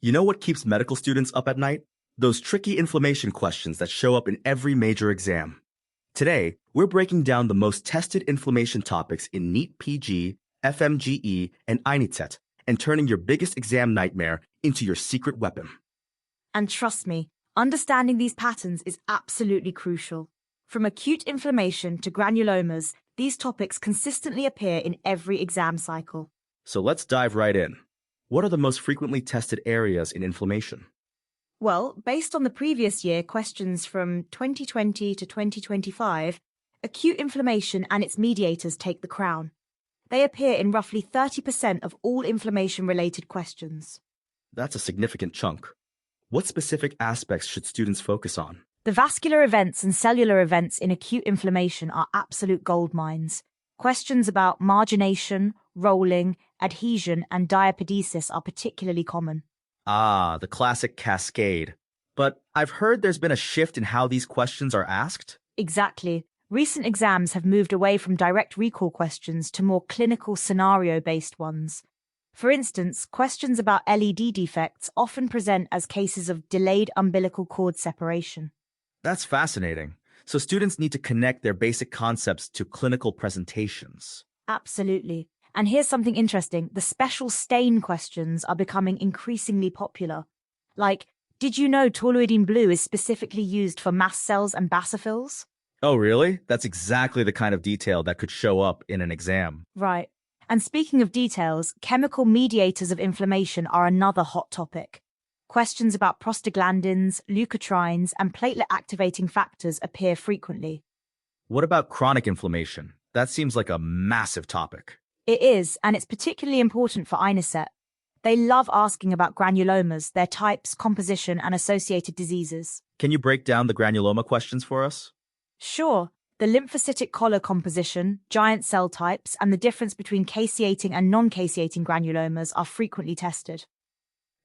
You know what keeps medical students up at night? Those tricky inflammation questions that show up in every major exam. Today, we're breaking down the most tested inflammation topics in NEET PG, FMGE, and NEET, and turning your biggest exam nightmare into your secret weapon. And trust me, understanding these patterns is absolutely crucial. From acute inflammation to granulomas, these topics consistently appear in every exam cycle. So let's dive right in. What are the most frequently tested areas in inflammation? Well, based on the previous year questions from 2020 to 2025, acute inflammation and its mediators take the crown. They appear in roughly 30% of all inflammation-related questions. That's a significant chunk. What specific aspects should students focus on? The vascular events and cellular events in acute inflammation are absolute gold mines. Questions about margination, rolling, adhesion, and diapedesis are particularly common. Ah, the classic cascade. But I've heard there's been a shift in how these questions are asked. Exactly. Recent exams have moved away from direct recall questions to more clinical scenario-based ones. For instance, questions about LED defects often present as cases of delayed umbilical cord separation. That's fascinating. So students need to connect their basic concepts to clinical presentations. Absolutely. And here's something interesting. The special stain questions are becoming increasingly popular. Like, did you know toluidine blue is specifically used for mast cells and basophils? Oh, really? That's exactly the kind of detail that could show up in an exam. Right. And speaking of details, chemical mediators of inflammation are another hot topic. Questions about prostaglandins, leukotrienes, and platelet-activating factors appear frequently. What about chronic inflammation? That seems like a massive topic. It is, and it's particularly important for NEET. They love asking about granulomas, their types, composition, and associated diseases. Can you break down the granuloma questions for us? Sure. The lymphocytic collar composition, giant cell types, and the difference between caseating and non-caseating granulomas are frequently tested.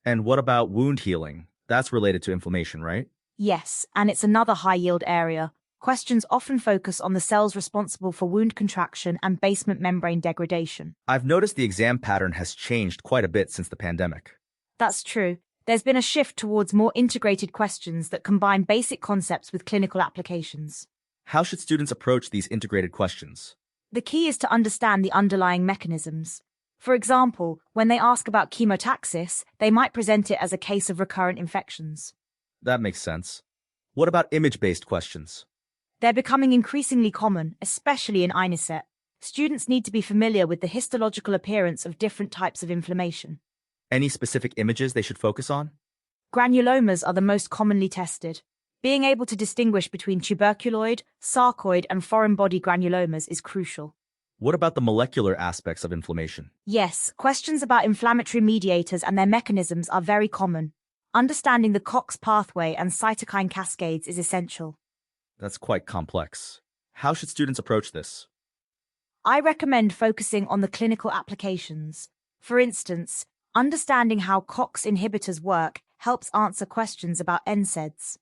And what about wound healing? That's related to inflammation, right? Yes, and it's another high-yield area. Questions often focus on the cells responsible for wound contraction and basement membrane degradation. I've noticed the exam pattern has changed quite a bit since the pandemic. That's true. There's been a shift towards more integrated questions that combine basic concepts with clinical applications. How should students approach these integrated questions? The key is to understand the underlying mechanisms. For example, when they ask about chemotaxis, they might present it as a case of recurrent infections. That makes sense. What about image-based questions? They're becoming increasingly common, especially in NEET. Students need to be familiar with the histological appearance of different types of inflammation. Any specific images they should focus on? Granulomas are the most commonly tested. Being able to distinguish between tuberculoid, sarcoid, and foreign body granulomas is crucial. What about the molecular aspects of inflammation? Yes, questions about inflammatory mediators and their mechanisms are very common. Understanding the COX pathway and cytokine cascades is essential. That's quite complex. How should students approach this? I recommend focusing on the clinical applications. For instance, understanding how COX inhibitors work helps answer questions about NSAIDs.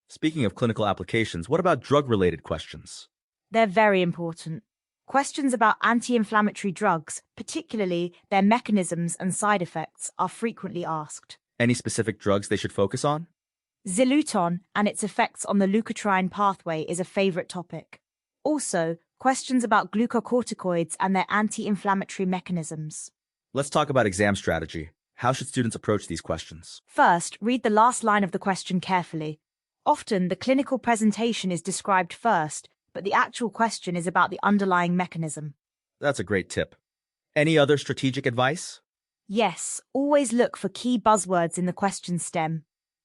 Speaking of clinical applications, what about drug-related questions? They're very important. Questions about anti-inflammatory drugs, particularly their mechanisms and side effects, are frequently asked. Any specific drugs they should focus on? Xileuton and its effects on the leukotriene pathway is a favorite topic. Also, questions about glucocorticoids and their anti-inflammatory mechanisms. Let's talk about exam strategy. How should students approach these questions? First, read the last line of the question carefully. Often, the clinical presentation is described first, but the actual question is about the underlying mechanism. That's a great tip. Any other strategic advice? Yes, always look for key buzzwords in the question stem.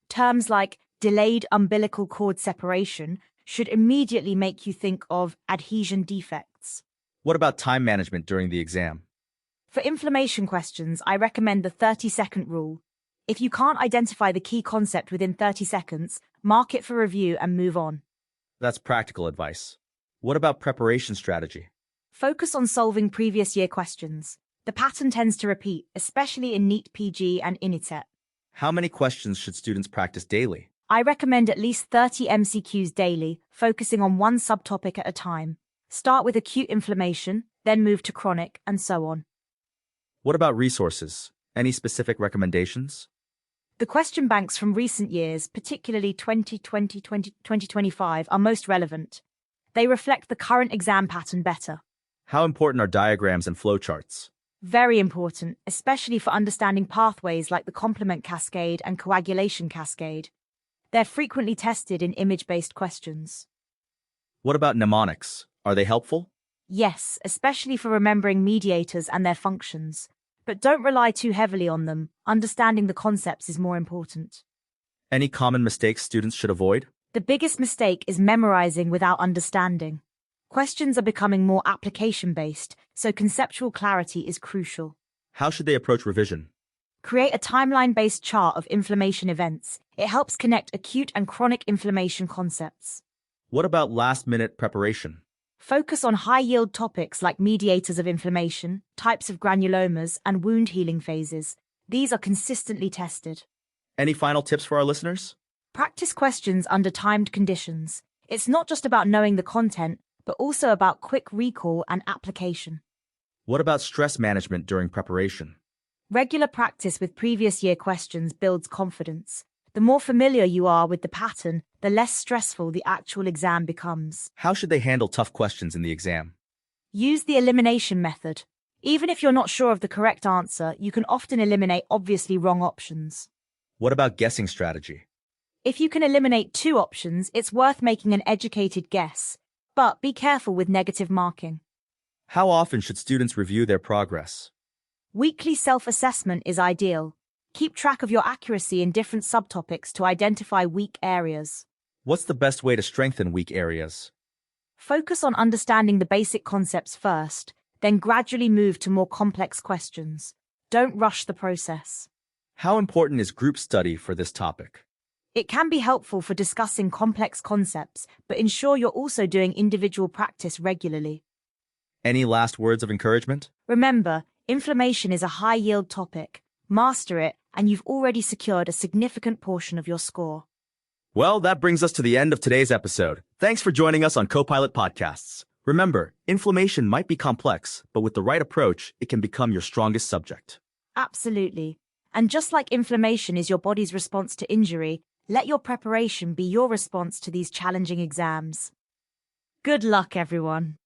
Terms like delayed umbilical cord separation should immediately make you think of adhesion defects. What about time management during the exam? For inflammation questions, I recommend the 30-second rule. If you can't identify the key concept within 30 seconds, mark it for review and move on. That's practical advice. What about preparation strategy? Focus on solving previous year questions. The pattern tends to repeat, especially in NEET PG and NEET. How many questions should students practice daily? I recommend at least 30 MCQs daily, focusing on one subtopic at a time. Start with acute inflammation, then move to chronic, and so on. What about resources? Any specific recommendations? The question banks from recent years, particularly 2020-2025, are most relevant. They reflect the current exam pattern better. How important are diagrams and flowcharts? Very important, especially for understanding pathways like the complement cascade and coagulation cascade. They're frequently tested in image-based questions. What about mnemonics? Are they helpful? Yes, especially for remembering mediators and their functions. But don't rely too heavily on them. Understanding the concepts is more important. Any common mistakes students should avoid? The biggest mistake is memorizing without understanding. Questions are becoming more application-based, so conceptual clarity is crucial. How should they approach revision? Create a timeline-based chart of inflammation events. It helps connect acute and chronic inflammation concepts. What about last-minute preparation? Focus on high-yield topics like mediators of inflammation, types of granulomas, and wound healing phases. These are consistently tested. Any final tips for our listeners? Practice questions under timed conditions. It's not just about knowing the content, but also about quick recall and application. What about stress management during preparation? Regular practice with previous year questions builds confidence. The more familiar you are with the pattern, the less stressful the actual exam becomes. How should they handle tough questions in the exam? Use the elimination method. Even if you're not sure of the correct answer, you can often eliminate obviously wrong options. What about guessing strategy? If you can eliminate 2 options, it's worth making an educated guess. But be careful with negative marking. How often should students review their progress? Weekly self-assessment is ideal. Keep track of your accuracy in different subtopics to identify weak areas. What's the best way to strengthen weak areas? Focus on understanding the basic concepts first, then gradually move to more complex questions. Don't rush the process. How important is group study for this topic? It can be helpful for discussing complex concepts, but ensure you're also doing individual practice regularly. Any last words of encouragement? Remember, inflammation is a high-yield topic. Master it, and you've already secured a significant portion of your score. Well, that brings us to the end of today's episode. Thanks for joining us on Copilot Podcasts. Remember, inflammation might be complex, but with the right approach, it can become your strongest subject. Absolutely. And just like inflammation is your body's response to injury, let your preparation be your response to these challenging exams. Good luck, everyone.